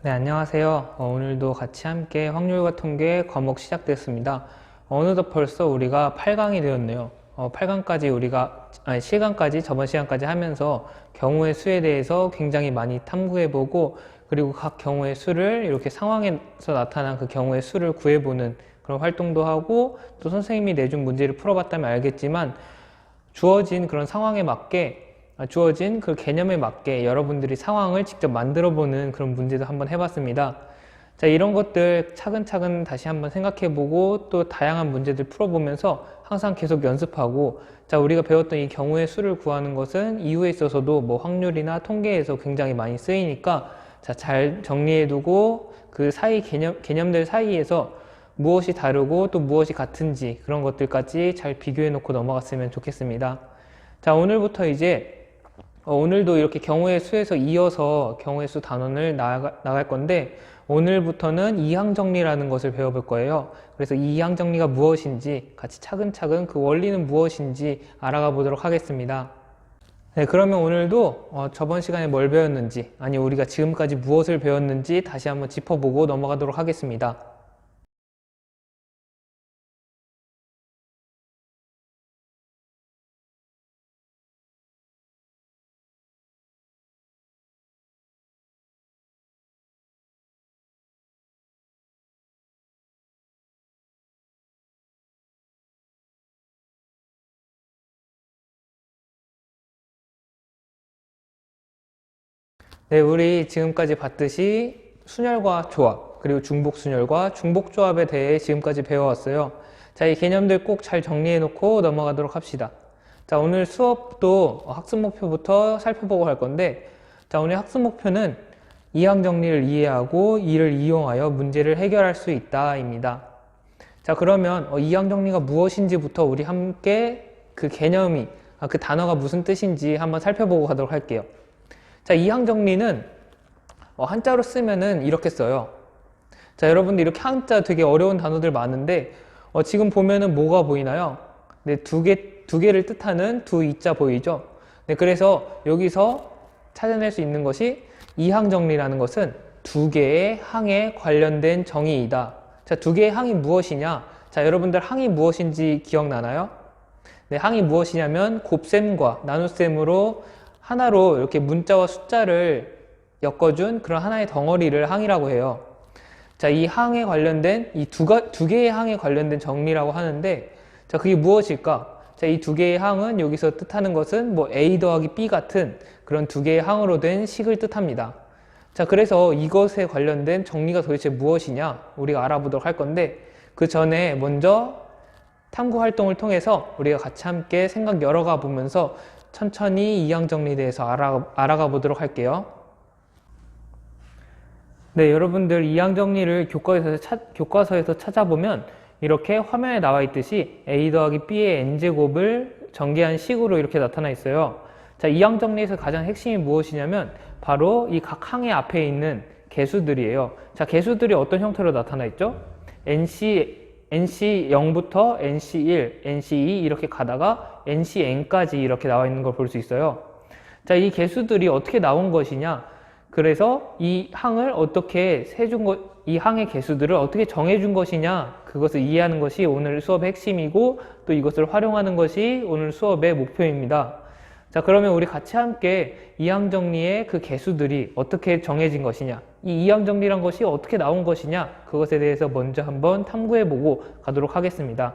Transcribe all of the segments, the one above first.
네, 안녕하세요. 오늘도 같이 함께 확률과 통계 과목 시작됐습니다. 어느덧 벌써 우리가 8강이 되었네요. 8강까지 시간까지, 저번 시간까지 하면서 경우의 수에 대해서 굉장히 많이 탐구해보고, 그리고 각 경우의 수를 이렇게 상황에서 나타난 그 경우의 수를 구해보는 그런 활동도 하고, 또 선생님이 내준 문제를 풀어봤다면 알겠지만, 주어진 그런 상황에 맞게 주어진 그 개념에 맞게 여러분들이 상황을 직접 만들어 보는 그런 문제도 한번 해봤습니다. 자, 이런 것들 차근차근 다시 한번 생각해 보고 또 다양한 문제들 풀어보면서 항상 계속 연습하고, 자, 우리가 배웠던 이 경우의 수를 구하는 것은 이후에 있어서도 뭐 확률이나 통계에서 굉장히 많이 쓰이니까, 자, 잘 정리해 두고 그 사이 개념들 사이에서 무엇이 다르고 또 무엇이 같은지 그런 것들까지 잘 비교해 놓고 넘어갔으면 좋겠습니다. 자, 오늘도 이렇게 경우의 수에서 이어서 경우의 수 단원을 나갈 건데, 오늘부터는 이항정리라는 것을 배워볼 거예요. 그래서 이 이항정리가 무엇인지 같이 차근차근 그 원리는 무엇인지 알아가 보도록 하겠습니다. 네, 그러면 오늘도 저번 시간에 뭘 배웠는지, 아니 우리가 지금까지 무엇을 배웠는지 다시 한번 짚어보고 넘어가도록 하겠습니다. 네, 우리 지금까지 봤듯이 순열과 조합, 그리고 중복순열과 중복조합에 대해 지금까지 배워왔어요. 자, 이 개념들 꼭 잘 정리해 놓고 넘어가도록 합시다. 자, 오늘 수업도 학습 목표부터 살펴보고 할 건데, 자, 오늘 학습 목표는 이항 정리를 이해하고 이를 이용하여 문제를 해결할 수 있다입니다. 자, 그러면 이항 정리가 무엇인지부터 우리 함께 그 그 단어가 무슨 뜻인지 한번 살펴보고 가도록 할게요. 자, 이항 정리는 한자로 쓰면은 이렇게 써요. 자, 여러분들 이렇게 한자 되게 어려운 단어들 많은데 지금 보면은 뭐가 보이나요? 네, 두 개를 뜻하는 두 이자 보이죠? 네, 그래서 여기서 찾아낼 수 있는 것이 이항 정리라는 것은 두 개의 항에 관련된 정의이다. 자, 두 개의 항이 무엇이냐? 자, 여러분들 항이 무엇인지 기억나나요? 네, 항이 무엇이냐면 곱셈과 나눗셈으로 하나로 이렇게 문자와 숫자를 엮어준 그런 하나의 덩어리를 항이라고 해요. 자, 이 항에 관련된 두 개의 항에 관련된 정리라고 하는데, 자, 그게 무엇일까? 자, 이 두 개의 항은 여기서 뜻하는 것은 뭐 A 더하기 B 같은 그런 두 개의 항으로 된 식을 뜻합니다. 자, 그래서 이것에 관련된 정리가 도대체 무엇이냐 우리가 알아보도록 할 건데, 그 전에 먼저 탐구 활동을 통해서 우리가 같이 함께 생각 열어가 보면서 천천히 이항 정리에 대해서 알아가 보도록 할게요. 네, 여러분들 이항 정리를 교과서에서 찾아보면 이렇게 화면에 나와 있듯이 a 더하기 b의 n제곱을 전개한 식으로 이렇게 나타나 있어요. 자, 이항 정리에서 가장 핵심이 무엇이냐면 바로 이 각 항의 앞에 있는 개수들이에요. 자, 개수들이 어떤 형태로 나타나 있죠? NC0부터 NC1, NC2 이렇게 가다가 NCN까지 이렇게 나와 있는 걸 볼 수 있어요. 자, 이 개수들이 어떻게 나온 것이냐? 그래서 이 항의 개수들을 어떻게 정해준 것이냐? 그것을 이해하는 것이 오늘 수업의 핵심이고, 또 이것을 활용하는 것이 오늘 수업의 목표입니다. 자, 그러면 우리 같이 함께 이항 정리의 그 개수들이 어떻게 정해진 것이냐, 이 이항 정리란 것이 어떻게 나온 것이냐, 그것에 대해서 먼저 한번 탐구해보고 가도록 하겠습니다.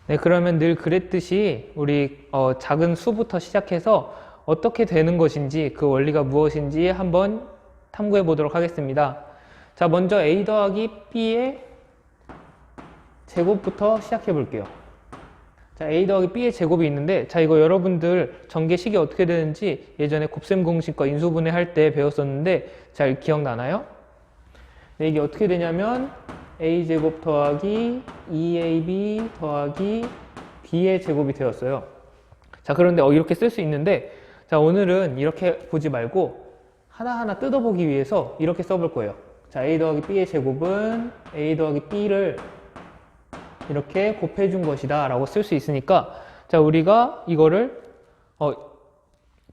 네, 그러면 늘 그랬듯이 우리 작은 수부터 시작해서 어떻게 되는 것인지, 그 원리가 무엇인지 한번 탐구해 보도록 하겠습니다. 자, 먼저 a 더하기 b의 제곱부터 시작해 볼게요. 자, a 더하기 b의 제곱이 있는데, 자, 이거 여러분들 전개식이 어떻게 되는지 예전에 곱셈 공식과 인수분해 할 때 배웠었는데 잘 기억나나요? 네, 이게 어떻게 되냐면 a제곱 더하기 2ab 더하기 b의 제곱이 되었어요. 자, 그런데 이렇게 쓸 수 있는데, 자, 오늘은 이렇게 보지 말고 하나하나 뜯어보기 위해서 이렇게 써볼 거예요. 자, a 더하기 b의 제곱은 a 더하기 b를 이렇게 곱해준 것이다 라고 쓸 수 있으니까, 자, 우리가 이거를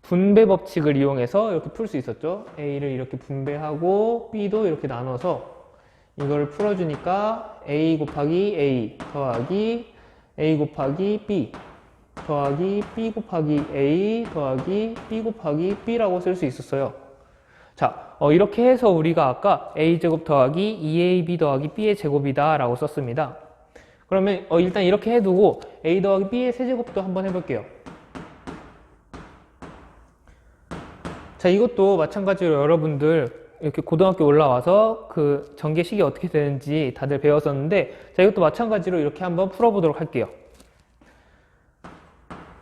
분배 법칙을 이용해서 이렇게 풀 수 있었죠. A를 이렇게 분배하고 B도 이렇게 나눠서 이걸 풀어주니까 A 곱하기 A 더하기 A 곱하기 B 더하기 B 곱하기 A 더하기 B 곱하기 B라고 쓸 수 있었어요. 자, 이렇게 해서 우리가 아까 A제곱 더하기 2AB 더하기 B의 제곱이다 라고 썼습니다. 그러면 일단 이렇게 해두고 A 더하기 B의 세제곱도 한번 해볼게요. 자, 이것도 마찬가지로 여러분들 이렇게 고등학교 올라와서 그 전개식이 어떻게 되는지 다들 배웠었는데, 자, 이것도 마찬가지로 이렇게 한번 풀어보도록 할게요.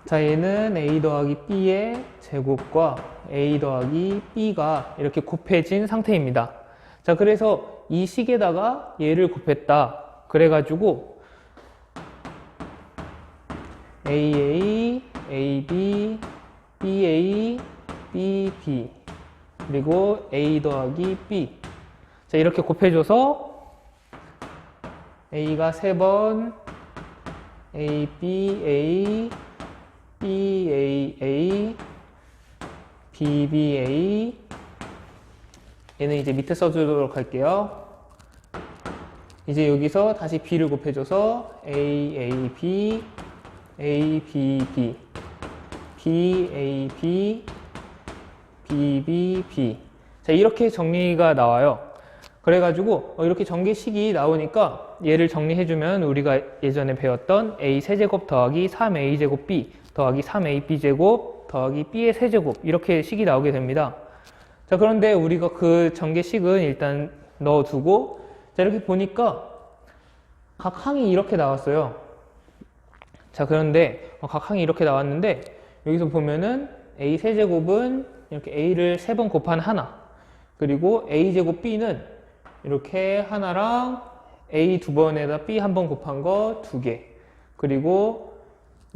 자, 얘는 A 더하기 B의 제곱과 A 더하기 B가 이렇게 곱해진 상태입니다. 자, 그래서 이 식에다가 얘를 곱했다. 그래가지고 AA, AB, BA, BB 그리고 A 더하기 B. 자, 이렇게 곱해줘서 A가 3번, ABA, BAA, BBA. 얘는 이제 밑에 써주도록 할게요. 이제 여기서 다시 B를 곱해줘서 AAB, ABB, BAB, BBB. 자, 이렇게 정리가 나와요. 그래가지고 이렇게 전개식이 나오니까 얘를 정리해주면 우리가 예전에 배웠던 A 세제곱 더하기 3A제곱 B 더하기 3AB제곱 더하기 B의 세제곱 이렇게 식이 나오게 됩니다. 자, 그런데 우리가 그 전개식은 일단 넣어두고, 자, 이렇게 보니까 각 항이 이렇게 나왔어요. 자, 그런데 각 항이 이렇게 나왔는데 여기서 보면은 A 세제곱은 이렇게 A를 3번 곱한 하나, 그리고 A제곱 B는 이렇게 하나랑 A 2번에다 B 1번 곱한 거 2개, 그리고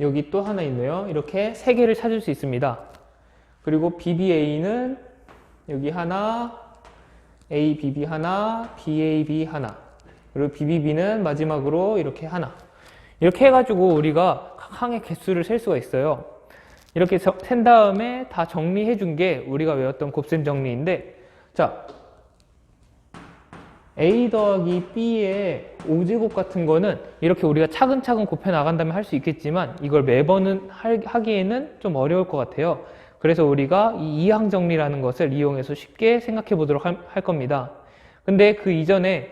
여기 또 하나 있네요. 이렇게 3개를 찾을 수 있습니다. 그리고 BBA는 여기 하나, ABB 하나, BAB 하나, 그리고 BBB는 마지막으로 이렇게 하나. 이렇게 해가지고 우리가 각 항의 개수를 셀 수가 있어요. 이렇게 센 다음에 다 정리해 준 게 우리가 외웠던 곱셈 정리인데, 자, A 더하기 B의 5제곱 같은 거는 이렇게 우리가 차근차근 곱해 나간다면 할 수 있겠지만 이걸 매번은 하기에는 좀 어려울 것 같아요. 그래서 우리가 이 이항 정리라는 것을 이용해서 쉽게 생각해 보도록 할 겁니다. 근데 그 이전에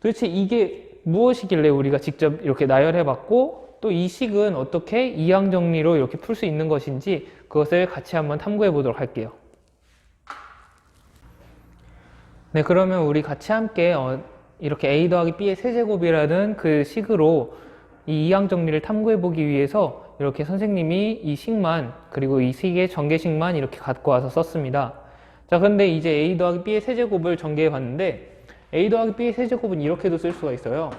도대체 이게 무엇이길래 우리가 직접 이렇게 나열해 봤고, 또 이 식은 어떻게 이항 정리로 이렇게 풀 수 있는 것인지 그것을 같이 한번 탐구해 보도록 할게요. 네, 그러면 우리 같이 함께 이렇게 A 더하기 B의 세제곱이라는 그 식으로 이 이항 정리를 탐구해 보기 위해서 이렇게 선생님이 이 식만, 그리고 이 식의 전개식만 이렇게 갖고 와서 썼습니다. 자, 근데 이제 A 더하기 B의 세제곱을 전개해 봤는데 A 더하기 B의 세제곱은 이렇게도 쓸 수가 있어요.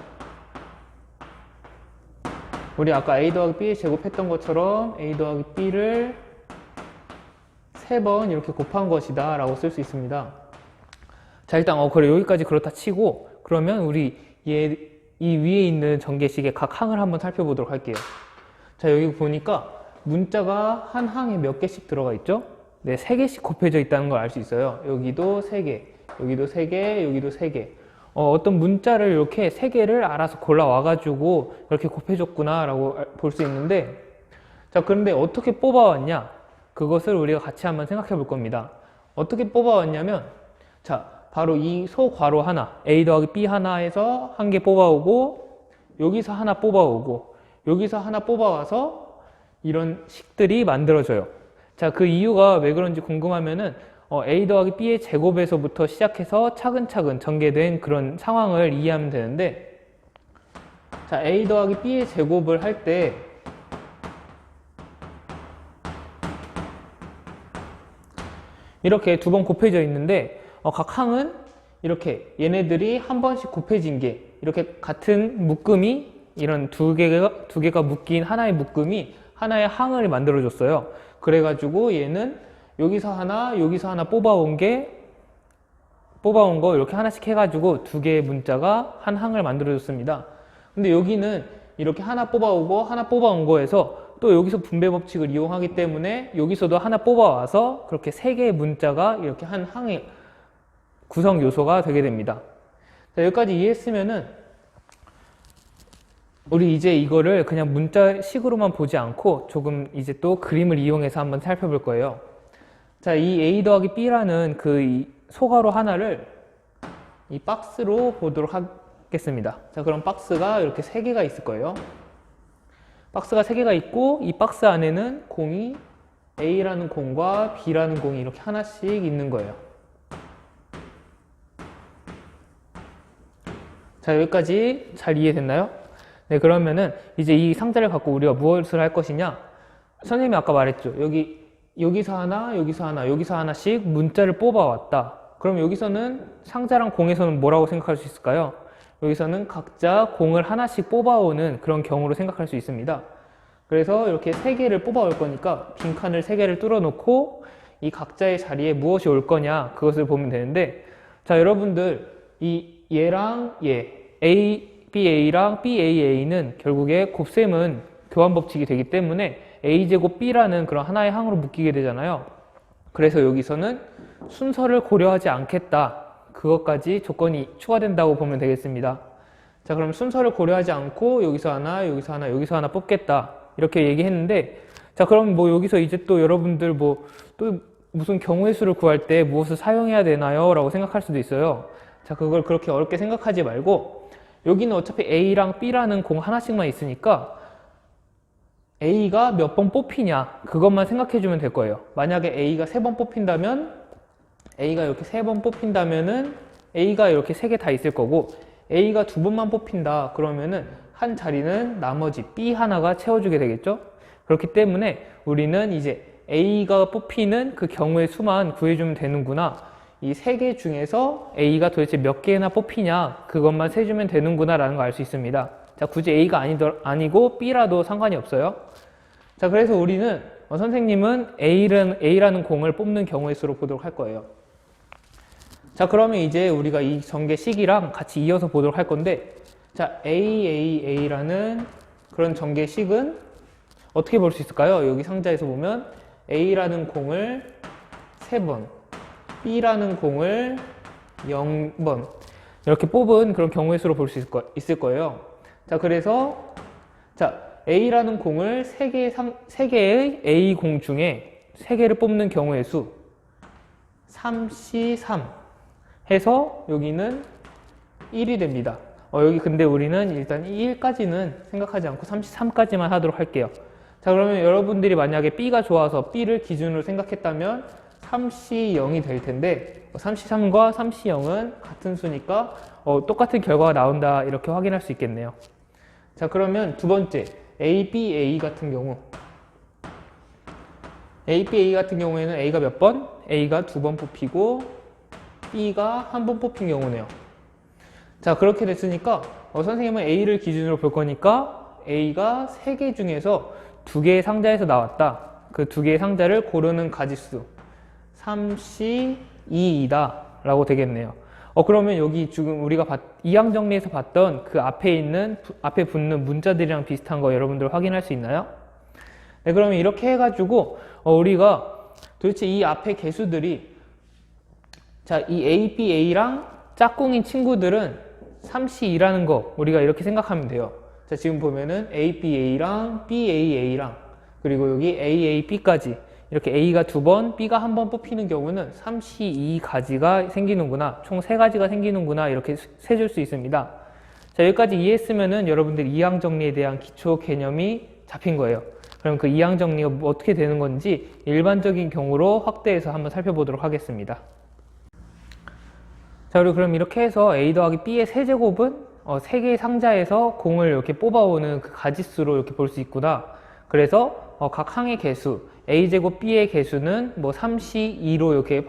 우리 아까 A 더하기 B의 제곱했던 것처럼 A 더하기 B를 3번 이렇게 곱한 것이다 라고 쓸 수 있습니다. 자, 일단 그래, 여기까지 그렇다 치고, 그러면 우리 이 위에 있는 전개식의 각 항을 한번 살펴보도록 할게요. 자, 여기 보니까 문자가 한 항에 몇 개씩 들어가 있죠? 네, 3개씩 곱해져 있다는 걸 알 수 있어요. 여기도 3개, 여기도 3개, 여기도 3개. 어떤 문자를 이렇게 3개를 알아서 골라와가지고 이렇게 곱해줬구나 라고 볼 수 있는데, 자, 그런데 어떻게 뽑아왔냐? 그것을 우리가 같이 한번 생각해 볼 겁니다. 어떻게 뽑아왔냐면, 자, 바로 이 소괄호 하나, A 더하기 B 하나에서 한 개 뽑아오고, 여기서 하나 뽑아오고, 여기서 하나 뽑아와서 이런 식들이 만들어져요. 자, 그 이유가 왜 그런지 궁금하면은 A 더하기 B의 제곱에서부터 시작해서 차근차근 전개된 그런 상황을 이해하면 되는데, 자, A 더하기 B의 제곱을 할 때 이렇게 2번 곱해져 있는데 각 항은 이렇게 얘네들이 한 번씩 곱해진 게 이렇게 같은 묶음이 이런 두 개가 묶인 하나의 묶음이 하나의 항을 만들어줬어요. 그래가지고 얘는 여기서 하나 뽑아온 거 이렇게 하나씩 해가지고 2개의 문자가 한 항을 만들어줬습니다. 근데 여기는 이렇게 하나 뽑아오고 하나 뽑아온 거에서 또 여기서 분배 법칙을 이용하기 때문에 여기서도 하나 뽑아와서 그렇게 세 개의 문자가 이렇게 한 항의 구성 요소가 되게 됩니다. 자, 여기까지 이해했으면은 우리 이제 이거를 그냥 문자식으로만 보지 않고 조금 이제 또 그림을 이용해서 한번 살펴볼 거예요. 자, 이 A 더하기 B라는 그 소괄호 하나를 이 박스로 보도록 하겠습니다. 자, 그럼 박스가 이렇게 세 개가 있을 거예요. 박스가 세 개가 있고 이 박스 안에는 공이 A라는 공과 B라는 공이 이렇게 하나씩 있는 거예요. 자, 여기까지 잘 이해됐나요? 네, 그러면은 이제 이 상자를 갖고 우리가 무엇을 할 것이냐? 선생님이 아까 말했죠. 여기서 하나, 여기서 하나, 여기서 하나씩 문자를 뽑아왔다. 그럼 여기서는 상자랑 공에서는 뭐라고 생각할 수 있을까요? 여기서는 각자 공을 하나씩 뽑아오는 그런 경우로 생각할 수 있습니다. 그래서 이렇게 세 개를 뽑아올 거니까 빈칸을 세 개를 뚫어놓고 이 각자의 자리에 무엇이 올 거냐 그것을 보면 되는데, 자, 여러분들 얘랑 BA랑 BAA는 결국에 곱셈은 교환 법칙이 되기 때문에 A제곱 B라는 그런 하나의 항으로 묶이게 되잖아요. 그래서 여기서는 순서를 고려하지 않겠다. 그것까지 조건이 추가된다고 보면 되겠습니다. 자, 그럼 순서를 고려하지 않고 여기서 하나, 여기서 하나, 여기서 하나 뽑겠다. 이렇게 얘기했는데, 자, 그럼 뭐 여기서 이제 또 여러분들 뭐 또 무슨 경우의 수를 구할 때 무엇을 사용해야 되나요? 라고 생각할 수도 있어요. 자, 그걸 그렇게 어렵게 생각하지 말고 여기는 어차피 A랑 B라는 공 하나씩만 있으니까 A가 몇 번 뽑히냐 그것만 생각해 주면 될 거예요. 만약에 A가 3번 뽑힌다면 A가 이렇게 3번 뽑힌다면은 A가 이렇게 3개 다 있을 거고, A가 2번만 뽑힌다 그러면은 한 자리는 나머지 B 하나가 채워주게 되겠죠. 그렇기 때문에 우리는 이제 A가 뽑히는 그 경우의 수만 구해주면 되는구나, 이 3개 중에서 A가 도대체 몇 개나 뽑히냐 그것만 세주면 되는구나 라는 걸 알 수 있습니다. 자, 굳이 A가 아니고 B라도 상관이 없어요. 자, 그래서 우리는 선생님은 A라는 공을 뽑는 경우의 수로 보도록 할 거예요. 자, 그러면 이제 우리가 이 전개식이랑 같이 이어서 보도록 할 건데, 자, AAA라는 그런 전개식은 어떻게 볼 수 있을까요? 여기 상자에서 보면 A라는 공을 3번, B라는 공을 0번 이렇게 뽑은 그런 경우의 수로 볼 수 있을 거예요. 자, 그래서 자, A라는 공을 3개의 A 공 중에 3개를 뽑는 경우의 수 3C3 해서 여기는 1이 됩니다. 여기 근데 우리는 일단 1까지는 생각하지 않고 33까지만 하도록 할게요. 자, 그러면 여러분들이 만약에 B가 좋아서 B를 기준으로 생각했다면 3C0이 될 텐데 3C3과 3C0은 같은 수니까 똑같은 결과가 나온다 이렇게 확인할 수 있겠네요. 자, 그러면 두 번째 ABA 같은 경우, ABA 같은 경우에는 A가 몇 번? A가 2번 뽑히고 B가 1번 뽑힌 경우네요. 자, 그렇게 됐으니까 선생님은 A를 기준으로 볼 거니까 A가 3개 중에서 2개의 상자에서 나왔다. 그 2개의 상자를 고르는 가지수 3C2이다 라고 되겠네요. 그러면 여기 지금 우리가 2항 정리에서 봤던 그 앞에 붙는 문자들이랑 비슷한 거 여러분들 확인할 수 있나요? 네, 그러면 이렇게 해가지고 우리가 도대체 이 앞에 개수들이, 자, 이 ABA랑 짝꿍인 친구들은 3C2라는 거 우리가 이렇게 생각하면 돼요. 자, 지금 보면은 ABA랑 BAA랑 그리고 여기 AAB까지 이렇게 A가 2번, B가 1번 뽑히는 경우는 3C2가지가 생기는구나, 총 3가지가 생기는구나 이렇게 세줄 수 있습니다. 자, 여기까지 이해했으면은 여러분들 2항 정리에 대한 기초 개념이 잡힌 거예요. 그럼 그 2항 정리가 어떻게 되는 건지 일반적인 경우로 확대해서 한번 살펴보도록 하겠습니다. 자, 그리고 그럼 이렇게 해서 A 더하기 B의 세제곱은 3개의 상자에서 공을 이렇게 뽑아오는 그 가지수로 이렇게 볼 수 있구나. 그래서 각 항의 개수, A제곱 B의 개수는 뭐 3C2로 이렇게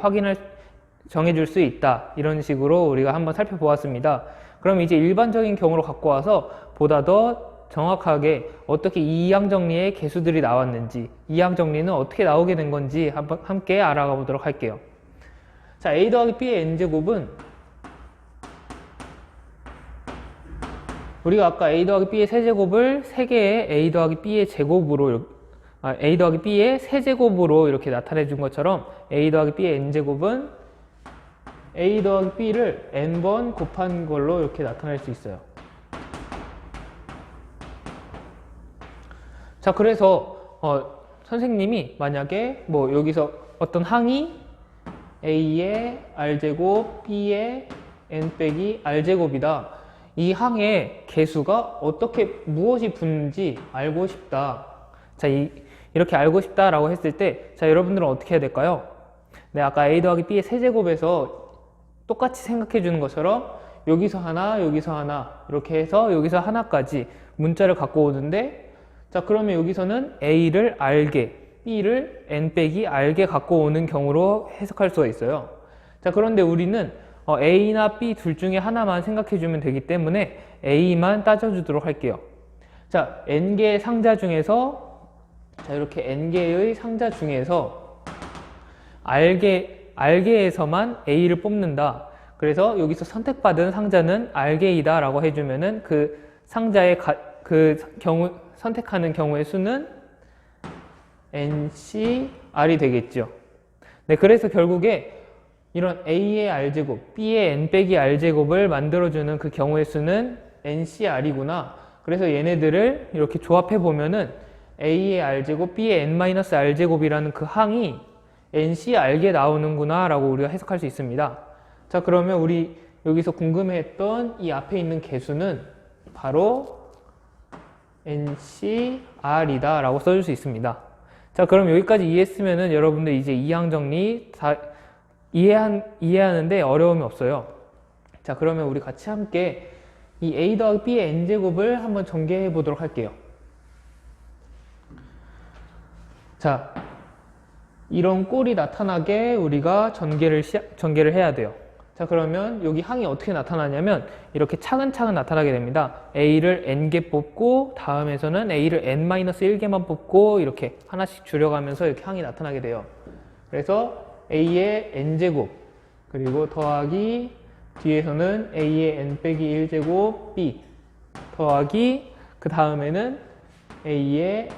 정해줄 수 있다. 이런 식으로 우리가 한번 살펴보았습니다. 그럼 이제 일반적인 경우로 갖고 와서 보다 더 정확하게 어떻게 2항 정리의 개수들이 나왔는지, 2항 정리는 어떻게 나오게 된 건지 함께 알아가 보도록 할게요. 자, A 더하기 B의 n제곱은 우리가 아까 A 더하기 B의 세제곱을 3개의 A 더하기 B의 제곱으로 a 더하기 b의 세제곱으로 이렇게 나타내 준 것처럼 a 더하기 b의 n제곱은 a 더하기 b를 n번 곱한 걸로 이렇게 나타낼 수 있어요. 자, 그래서 선생님이 만약에 뭐 여기서 어떤 항이 a의 r제곱 b의 n 빼기 r제곱이다. 이 항의 개수가 무엇이 붙는지 알고 싶다. 자, 이렇게 알고 싶다라고 했을 때, 자, 여러분들은 어떻게 해야 될까요? 네, 아까 a 더하기 b의 세제곱에서 똑같이 생각해 주는 것처럼 여기서 하나, 여기서 하나, 이렇게 해서 여기서 하나까지 문자를 갖고 오는데, 자, 그러면 여기서는 a를 r개, b를 n 빼기 r개 갖고 오는 경우로 해석할 수가 있어요. 자, 그런데 우리는 a나 b 둘 중에 하나만 생각해 주면 되기 때문에 a만 따져주도록 할게요. 자, n개의 상자 중에서, 자, 이렇게 n개의 상자 중에서 r개에서만 a를 뽑는다. 그래서 여기서 선택받은 상자는 r개이다 라고 해주면은 그 상자의 선택하는 경우의 수는 ncr이 되겠죠. 네, 그래서 결국에 이런 a의 r제곱, b의 n 빼기 r제곱을 만들어주는 그 경우의 수는 ncr이구나. 그래서 얘네들을 이렇게 조합해 보면은 a의 r제곱, b의 n-r제곱이라는 그 항이 ncr게 나오는구나 라고 우리가 해석할 수 있습니다. 자, 그러면 우리 여기서 궁금해했던 이 앞에 있는 개수는 바로 ncr이다 라고 써줄 수 있습니다. 자, 그럼 여기까지 이해했으면은 여러분들 이제 이항 정리 다 이해하는데 어려움이 없어요. 자, 그러면 우리 같이 함께 이 a 더하기 b의 n제곱을 한번 전개해 보도록 할게요. 자, 이런 꼴이 나타나게 우리가 전개를 해야 돼요. 자, 그러면 여기 항이 어떻게 나타나냐면 이렇게 차근차근 나타나게 됩니다. a를 n개 뽑고 다음에서는 a를 n-1개만 뽑고 이렇게 하나씩 줄여가면서 이렇게 항이 나타나게 돼요. 그래서 a의 n제곱 그리고 더하기 뒤에서는 a의 n 빼기 1제곱 b 더하기 그 다음에는 a의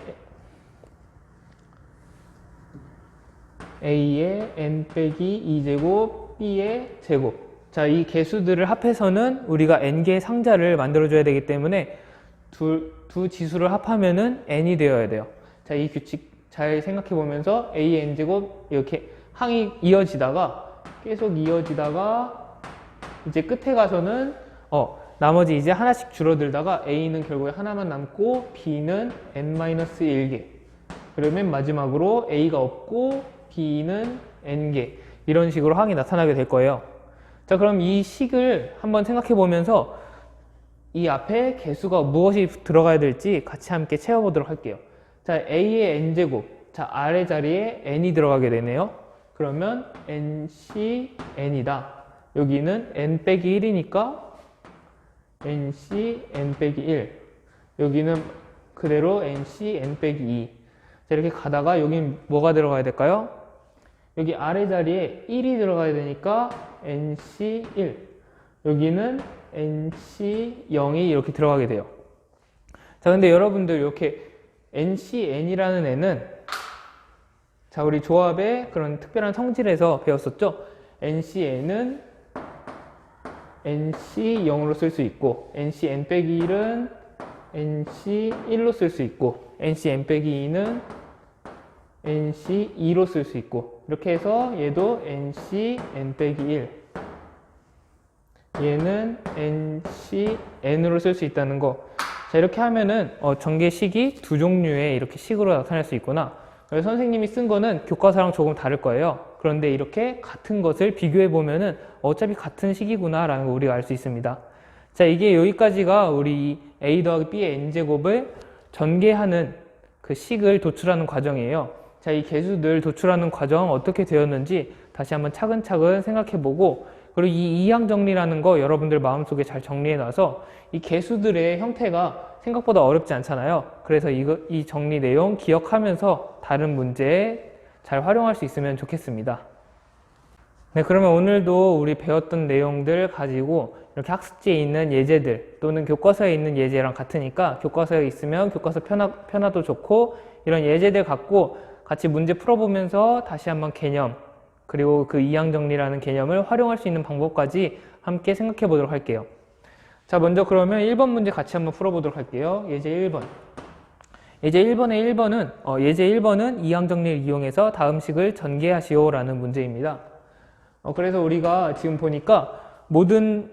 n 빼기 2제곱 b의 제곱. 자, 이 개수들을 합해서는 우리가 n개의 상자를 만들어줘야 되기 때문에 두 지수를 합하면은 n이 되어야 돼요. 자, 이 규칙 잘 생각해 보면서 a의 n제곱 이렇게 항이 이어지다가 계속 이어지다가 이제 끝에 가서는 나머지 이제 하나씩 줄어들다가 a는 결국에 하나만 남고 b는 n-1개 그리고 맨 마지막으로 a가 없고 b는 n개 이런 식으로 항이 나타나게 될 거예요. 자, 그럼 이 식을 한번 생각해 보면서 이 앞에 개수가 무엇이 들어가야 될지 같이 함께 채워보도록 할게요. 자, a의 n제곱, 자, 아래 자리에 n이 들어가게 되네요. 그러면 ncn이다. 여기는 n 빼기 1이니까 ncn 빼기 1. 여기는 그대로 ncn 빼기 2. 자, 이렇게 가다가 여긴 뭐가 들어가야 될까요? 여기 아래 자리에 1이 들어가야 되니까 nc1. 여기는 nc0이 이렇게 들어가게 돼요. 자, 근데 여러분들 이렇게 ncn이라는 애는 자, 우리 조합의 그런 특별한 성질에서 배웠었죠? ncn은 nc0으로 쓸 수 있고 ncn 빼기 1은 nc1로 쓸 수 있고 ncn 빼기 2는 nc2로 쓸 수 있고 이렇게 해서 얘도 ncn 빼기 1 얘는 ncn으로 쓸 수 있다는 거. 자, 이렇게 하면은 전개식이 두 종류의 이렇게 식으로 나타날 수 있구나. 그래서 선생님이 쓴 거는 교과서랑 조금 다를 거예요. 그런데 이렇게 같은 것을 비교해 보면은 어차피 같은 식이구나 라는 거 우리가 알 수 있습니다. 자, 이게 여기까지가 우리 a 더하기 b의 n제곱을 전개하는 그 식을 도출하는 과정이에요. 자, 이 개수들 도출하는 과정 어떻게 되었는지 다시 한번 차근차근 생각해 보고, 그리고 이 이항 정리라는 거 여러분들 마음속에 잘 정리해 놔서 이 개수들의 형태가 생각보다 어렵지 않잖아요. 그래서 이 정리 내용 기억하면서 다른 문제에 잘 활용할 수 있으면 좋겠습니다. 네, 그러면 오늘도 우리 배웠던 내용들 가지고 이렇게 학습지에 있는 예제들 또는 교과서에 있는 예제랑 같으니까 교과서에 있으면 교과서 편화도 좋고 이런 예제들 갖고 같이 문제 풀어보면서 다시 한번 개념 그리고 그 이항정리라는 개념을 활용할 수 있는 방법까지 함께 생각해 보도록 할게요. 자, 먼저 그러면 1번 문제 같이 한번 풀어보도록 할게요. 예제 1번. 예제 1번은 이항정리를 이용해서 다음 식을 전개하시오 라는 문제입니다. 그래서 우리가 지금 보니까 모든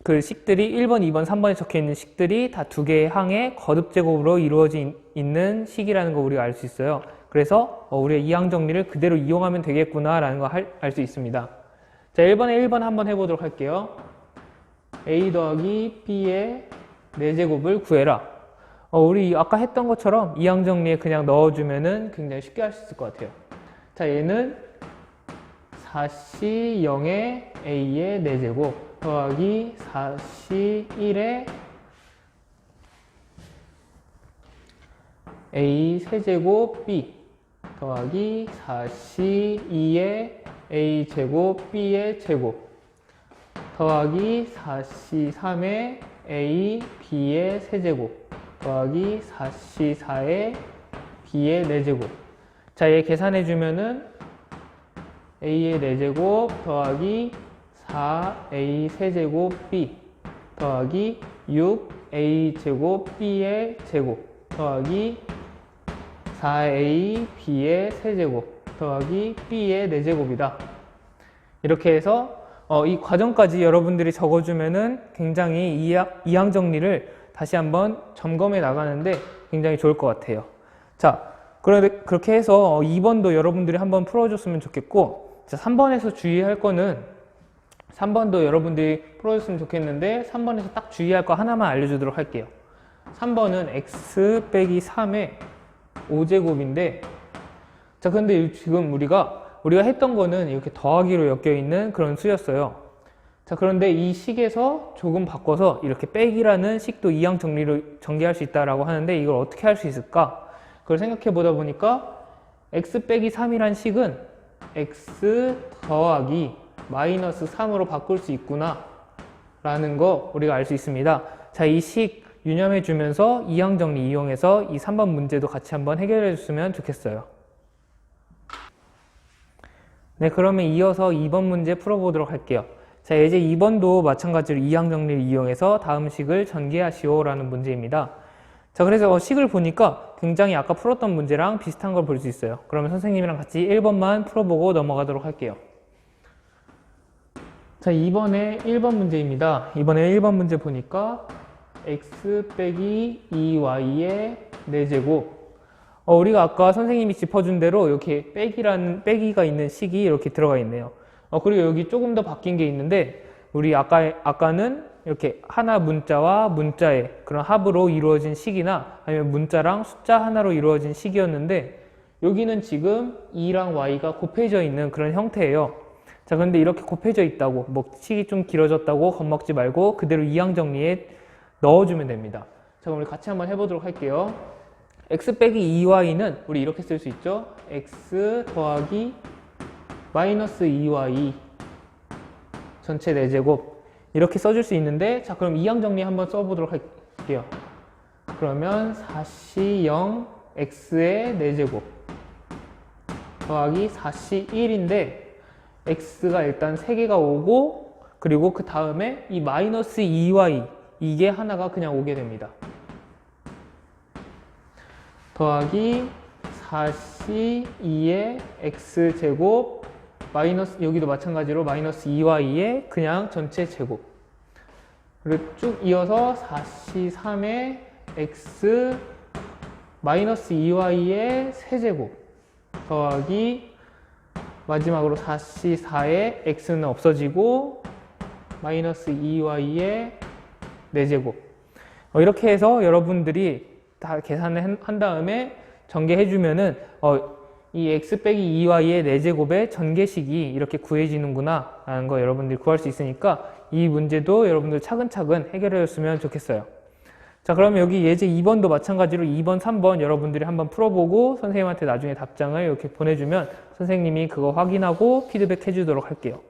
그 식들이 1번, 2번, 3번에 적혀 있는 식들이 다 두 개의 항의 거듭 제곱으로 이루어져 있는 식이라는 거 우리가 알 수 있어요. 그래서 우리가 이항정리를 그대로 이용하면 되겠구나 라는 거 알 수 있습니다. 자, 1번 한번 해보도록 할게요. a 더하기 b의 4제곱을 구해라. 우리 아까 했던 것처럼 이항정리에 그냥 넣어주면은 굉장히 쉽게 할 수 있을 것 같아요. 자, 얘는 4c 0의 a의 4제곱 더하기 4c 1의 a 세제곱 b 더하기 4c 2의 a 제곱 b의 제곱 더하기 4c 3의 a b의 세제곱 더하기 4c 4의 b의 4제곱. 자, 얘 계산해 주면은 a의 4제곱 더하기 4a 세제곱 b 더하기 6a 제곱 b의 제곱 더하기 4a b의 세제곱 더하기 b의 4제곱이다. 이렇게 해서 이 과정까지 여러분들이 적어주면은 굉장히 이항정리를 다시 한번 점검해 나가는데 굉장히 좋을 것 같아요. 자, 그런데 그렇게 해서 2번도 여러분들이 한번 풀어줬으면 좋겠고, 자, 3번에서 주의할 거는 3번도 여러분들이 풀어줬으면 좋겠는데 3번에서 딱 주의할 거 하나만 알려주도록 할게요. 3번은 x 빼기 3의 5제곱인데, 자, 근데 지금 우리가 했던 거는 이렇게 더하기로 엮여 있는 그런 수였어요. 자, 그런데 이 식에서 조금 바꿔서 이렇게 빼기라는 식도 이항정리로 전개할 수 있다라고 하는데 이걸 어떻게 할 수 있을까? 그걸 생각해 보다 보니까 x 빼기 3이란 식은 x 더하기 마이너스 3으로 바꿀 수 있구나 라는 거 우리가 알 수 있습니다. 자, 이 식 유념해 주면서 이항정리 이용해서 이 3번 문제도 같이 한번 해결해 줬으면 좋겠어요. 네, 그러면 이어서 2번 문제 풀어보도록 할게요. 자, 이제 2번도 마찬가지로 이항정리를 이용해서 다음 식을 전개하시오 라는 문제입니다. 자, 그래서 식을 보니까 굉장히 아까 풀었던 문제랑 비슷한 걸 볼 수 있어요. 그러면 선생님이랑 같이 1번만 풀어보고 넘어가도록 할게요. 자, 이번에 1번 문제입니다. 이번에 1번 문제 보니까 x 빼기 2y의 4제곱. 우리가 아까 선생님이 짚어준 대로 이렇게 빼기가 있는 식이 이렇게 들어가 있네요. 그리고 여기 조금 더 바뀐 게 있는데, 우리 아까는 이렇게 하나 문자와 문자의 그런 합으로 이루어진 식이나 아니면 문자랑 숫자 하나로 이루어진 식이었는데, 여기는 지금 2랑 y가 곱해져 있는 그런 형태예요. 자, 그런데 이렇게 곱해져 있다고, 뭐 식이 좀 길어졌다고 겁먹지 말고 그대로 이항정리에 넣어주면 됩니다. 자, 그럼 우리 같이 한번 해보도록 할게요. x 빼기 2y는 우리 이렇게 쓸 수 있죠. x 더하기 마이너스 2y 전체 4제곱 이렇게 써줄 수 있는데, 자, 그럼 이항정리 한번 써보도록 할게요. 그러면 4c0 x의 4제곱 더하기 4c1인데 x가 일단 3개가 오고, 그리고 그 다음에 이 마이너스 2y 이게 하나가 그냥 오게 됩니다. 더하기 4c2의 x제곱 마이너스, 여기도 마찬가지로 마이너스 2y의 그냥 전체 제곱. 그리고 쭉 이어서 4c3의 x 마이너스 2y의 세제곱 더하기 마지막으로 4c4의 x는 없어지고 마이너스 2y의 4제곱. 이렇게 해서 여러분들이 다 계산을 한 다음에 전개해주면은 이 x 빼기 2y의 4제곱의 전개식이 이렇게 구해지는구나 라는 거 여러분들이 구할 수 있으니까 이 문제도 여러분들 차근차근 해결해 줬으면 좋겠어요. 자, 그러면 여기 예제 2번도 마찬가지로 2번, 3번 여러분들이 한번 풀어보고 선생님한테 나중에 답장을 이렇게 보내주면 선생님이 그거 확인하고 피드백 해주도록 할게요.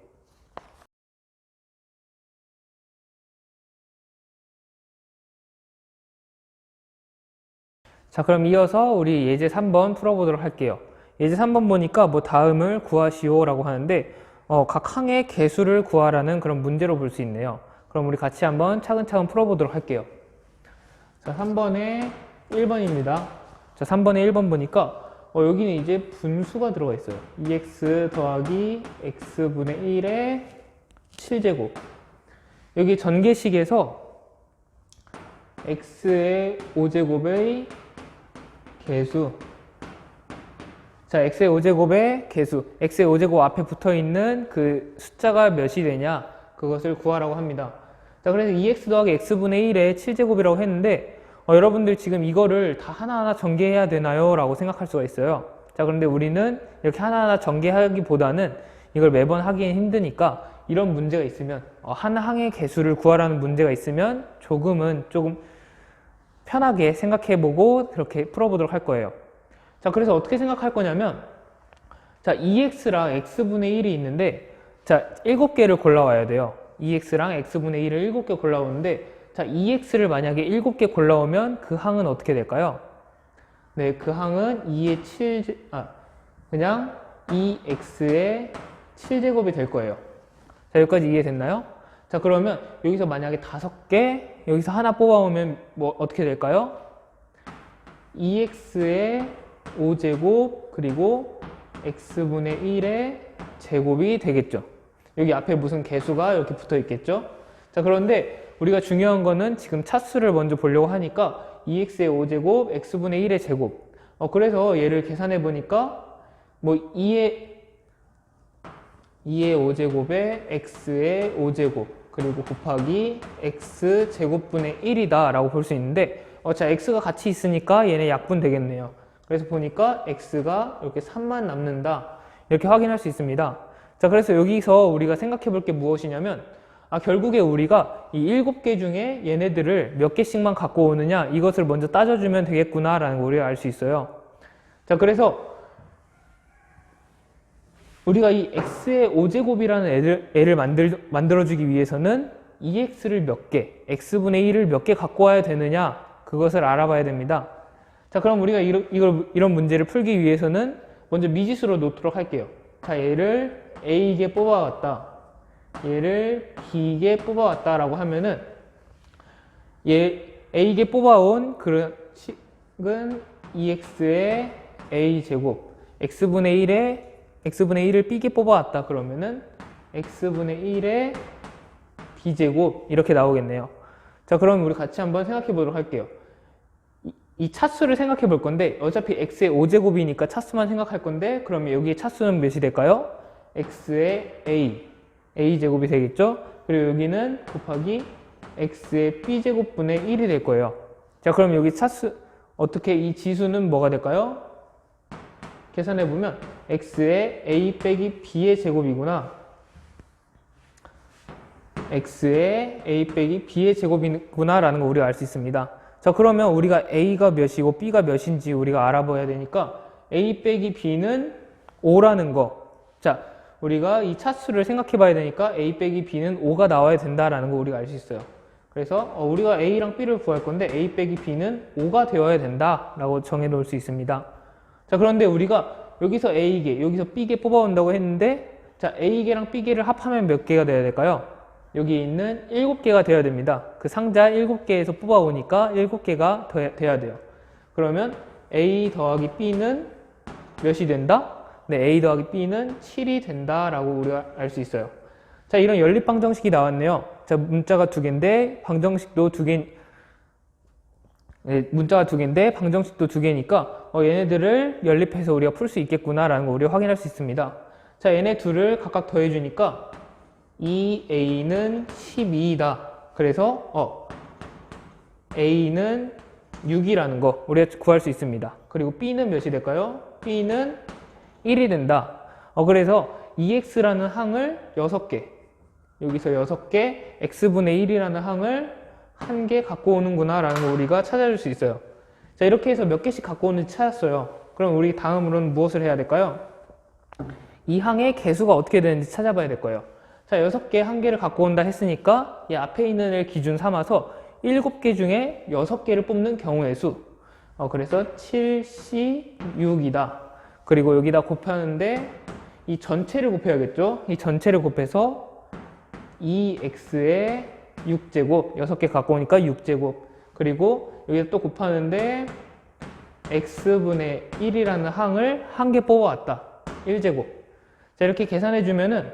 자, 그럼 이어서 우리 예제 3번 풀어보도록 할게요. 예제 3번 보니까 뭐 다음을 구하시오 라고 하는데 각 항의 개수를 구하라는 그런 문제로 볼 수 있네요. 그럼 우리 같이 한번 차근차근 풀어보도록 할게요. 자, 3번에 1번입니다. 자, 3번에 1번 보니까 여기는 이제 분수가 들어가 있어요. 2x 더하기 x분의 1의 7제곱. 여기 전개식에서 x의 5제곱의 개수. 자, x의 5제곱의 개수. x의 5제곱 앞에 붙어 있는 그 숫자가 몇이 되냐, 그것을 구하라고 합니다. 자, 그래서 2x 더하기 x분의 1의 7제곱이라고 했는데 여러분들 지금 이거를 다 하나하나 전개해야 되나요? 라고 생각할 수가 있어요. 자, 그런데 우리는 이렇게 하나하나 전개하기보다는 이걸 매번 하기엔 힘드니까 이런 문제가 있으면 한 항의 개수를 구하라는 문제가 있으면 조금 편하게 생각해보고 그렇게 풀어보도록 할 거예요. 자, 그래서 어떻게 생각할 거냐면, 자, 2x랑 x분의 1이 있는데, 자, 7개를 골라와야 돼요. 2x랑 x분의 1을 7개 골라오는데, 자, 2x를 만약에 7개 골라오면 그 항은 어떻게 될까요? 네, 그 항은 2의 2x의 7제곱이 될 거예요. 자, 여기까지 이해됐나요? 자, 그러면 여기서 만약에 5개, 여기서 하나 뽑아오면 뭐 어떻게 될까요? 2x의 5제곱 그리고 x분의 1의 제곱이 되겠죠. 여기 앞에 무슨 개수가 이렇게 붙어 있겠죠. 자, 그런데 우리가 중요한 거는 지금 차수를 먼저 보려고 하니까 2x의 5제곱, x분의 1의 제곱. 그래서 얘를 계산해 보니까 뭐 2의 5제곱에 x의 5제곱 그리고 곱하기 x제곱분의 1이다 라고 볼 수 있는데 자, x가 같이 있으니까 얘네 약분 되겠네요. 그래서 보니까 x가 이렇게 3만 남는다 이렇게 확인할 수 있습니다. 자, 그래서 여기서 우리가 생각해 볼 게 무엇이냐면 결국에 우리가 이 7개 중에 얘네들을 몇 개씩만 갖고 오느냐 이것을 먼저 따져주면 되겠구나 라는 걸 우리가 알 수 있어요. 자, 그래서 우리가 이 x의 5제곱이라는 애를 만들어주기 위해서는 2x를 몇 개, x분의 1을 몇 개 갖고 와야 되느냐 그것을 알아봐야 됩니다. 자, 그럼 우리가 이런 문제를 풀기 위해서는 먼저 미지수로 놓도록 할게요. 자, 얘를 a개 뽑아왔다, 얘를 b개 뽑아왔다 라고 하면은 얘 a개 뽑아온 그런 식은 2x의 a제곱, x분의 1을 b개 뽑아왔다 그러면은 x분의 1의 b제곱 이렇게 나오겠네요. 자, 그럼 우리 같이 한번 생각해 보도록 할게요. 이 차수를 생각해 볼 건데 어차피 x의 5제곱이니까 차수만 생각할 건데 그러면 여기에 차수는 몇이 될까요? x의 a제곱이 되겠죠? 그리고 여기는 곱하기 x의 b제곱분의 1이 될 거예요. 자, 그럼 여기 차수 어떻게 이 지수는 뭐가 될까요? 계산해 보면 x의 a 빼기 b의 제곱이구나, x의 a 빼기 b의 제곱이구나 라는 거 우리가 알 수 있습니다. 자, 그러면 우리가 a가 몇이고 b가 몇인지 우리가 알아봐야 되니까 a 빼기 b는 5라는 거. 자, 우리가 이 차수를 생각해 봐야 되니까 a 빼기 b는 5가 나와야 된다라는 거 우리가 알 수 있어요. 그래서 우리가 a랑 b를 구할 건데 a 빼기 b는 5가 되어야 된다라고 정해 놓을 수 있습니다. 자, 그런데 우리가 여기서 a개, 여기서 b개 뽑아온다고 했는데 자, a개랑 b개를 합하면 몇 개가 돼야 될까요? 여기 있는 7개가 돼야 됩니다. 그 상자 7개에서 뽑아오니까 7개가 돼야 돼요. 그러면 a 더하기 b는 몇이 된다? 네, a 더하기 b는 7이 된다라고 우리가 알 수 있어요. 자, 이런 연립방정식이 나왔네요. 자, 문자가 2개인데 방정식도 2개, 네, 문자가 2개인데 방정식도 2개니까 얘네들을 연립해서 우리가 풀 수 있겠구나라는 거 우리가 확인할 수 있습니다. 자, 얘네 둘을 각각 더해주니까 2a는 12이다. 그래서 a는 6이라는 거 우리가 구할 수 있습니다. 그리고 b는 몇이 될까요? b는 1이 된다. 그래서 2x라는 항을 6개, 여기서 6개, x분의 1이라는 항을 한 개 갖고 오는구나 라는 걸 우리가 찾아줄 수 있어요. 자, 이렇게 해서 몇 개씩 갖고 오는지 찾았어요. 그럼 우리 다음으로는 무엇을 해야 될까요? 이 항의 개수가 어떻게 되는지 찾아봐야 될 거예요. 자, 6개 한 개를 갖고 온다 했으니까 이 앞에 있는 애를 기준 삼아서 7개 중에 6개를 뽑는 경우의 수. 그래서 7C6이다. 그리고 여기다 곱하는데 이 전체를 곱해야겠죠? 이 전체를 곱해서 2x의 6제곱, 6개 갖고 오니까 6제곱. 그리고 여기다 또 곱하는데 x분의 1이라는 항을 한 개 뽑아왔다. 1제곱. 자, 이렇게 계산해 주면은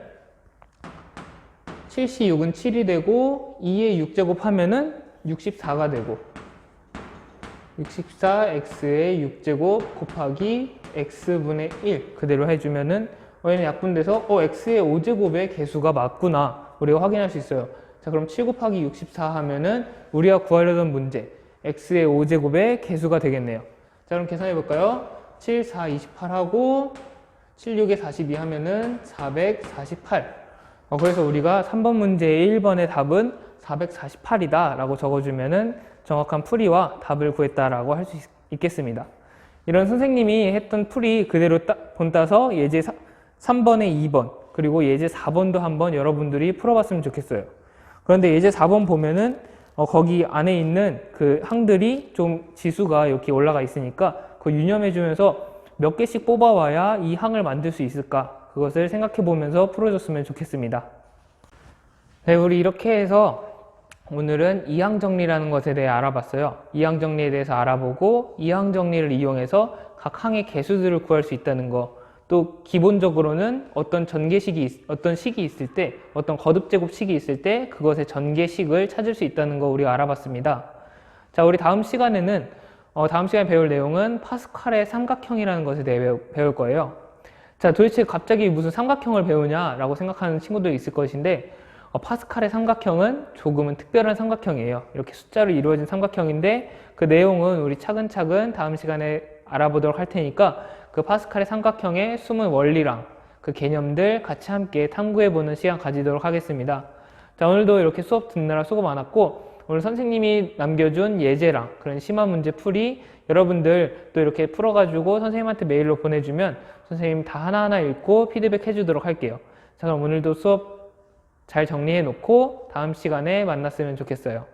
7C6은 7이 되고 2의 6제곱 하면은 64가 되고 64x의 6제곱 곱하기 x분의 1 그대로 해주면은 얘는 약분돼서 x의 5제곱의 개수가 맞구나 우리가 확인할 수 있어요. 자, 그럼 7 곱하기 64 하면은 우리가 구하려던 문제 x의 5제곱의 개수가 되겠네요. 자, 그럼 계산해 볼까요? 7, 4, 28 하고 7, 6에 42 하면은 448. 그래서 우리가 3번 문제의 1번의 답은 448이다 라고 적어주면은 정확한 풀이와 답을 구했다 라고 할 수 있겠습니다. 이런 선생님이 했던 풀이 그대로 본따서 예제 3번에 2번 그리고 예제 4번도 한번 여러분들이 풀어봤으면 좋겠어요. 그런데 예제 4번 보면은 거기 안에 있는 그 항들이 좀 지수가 이렇게 올라가 있으니까 그거 유념해 주면서 몇 개씩 뽑아와야 이 항을 만들 수 있을까 그것을 생각해 보면서 풀어줬으면 좋겠습니다. 네, 우리 이렇게 해서 오늘은 이항 정리라는 것에 대해 알아봤어요. 이항 정리에 대해서 알아보고 이항 정리를 이용해서 각 항의 개수들을 구할 수 있다는 거, 또 기본적으로는 어떤 식이 있을 때, 어떤 거듭제곱식이 있을 때 그것의 전개식을 찾을 수 있다는 거 우리가 알아봤습니다. 자, 우리 다음 시간에 배울 내용은 파스칼의 삼각형이라는 것에 대해 배울 거예요. 자, 도대체 갑자기 무슨 삼각형을 배우냐라고 생각하는 친구도 있을 것인데 파스칼의 삼각형은 조금은 특별한 삼각형이에요. 이렇게 숫자로 이루어진 삼각형인데 그 내용은 우리 차근차근 다음 시간에 알아보도록 할 테니까 그 파스칼의 삼각형의 숨은 원리랑 그 개념들 같이 함께 탐구해보는 시간 가지도록 하겠습니다. 자, 오늘도 이렇게 수업 듣느라 수고 많았고 오늘 선생님이 남겨준 예제랑 그런 심화 문제 풀이 여러분들 또 이렇게 풀어가지고 선생님한테 메일로 보내주면 선생님 다 하나하나 읽고 피드백 해주도록 할게요. 자, 그럼 오늘도 수업 잘 정리해 놓고 다음 시간에 만났으면 좋겠어요.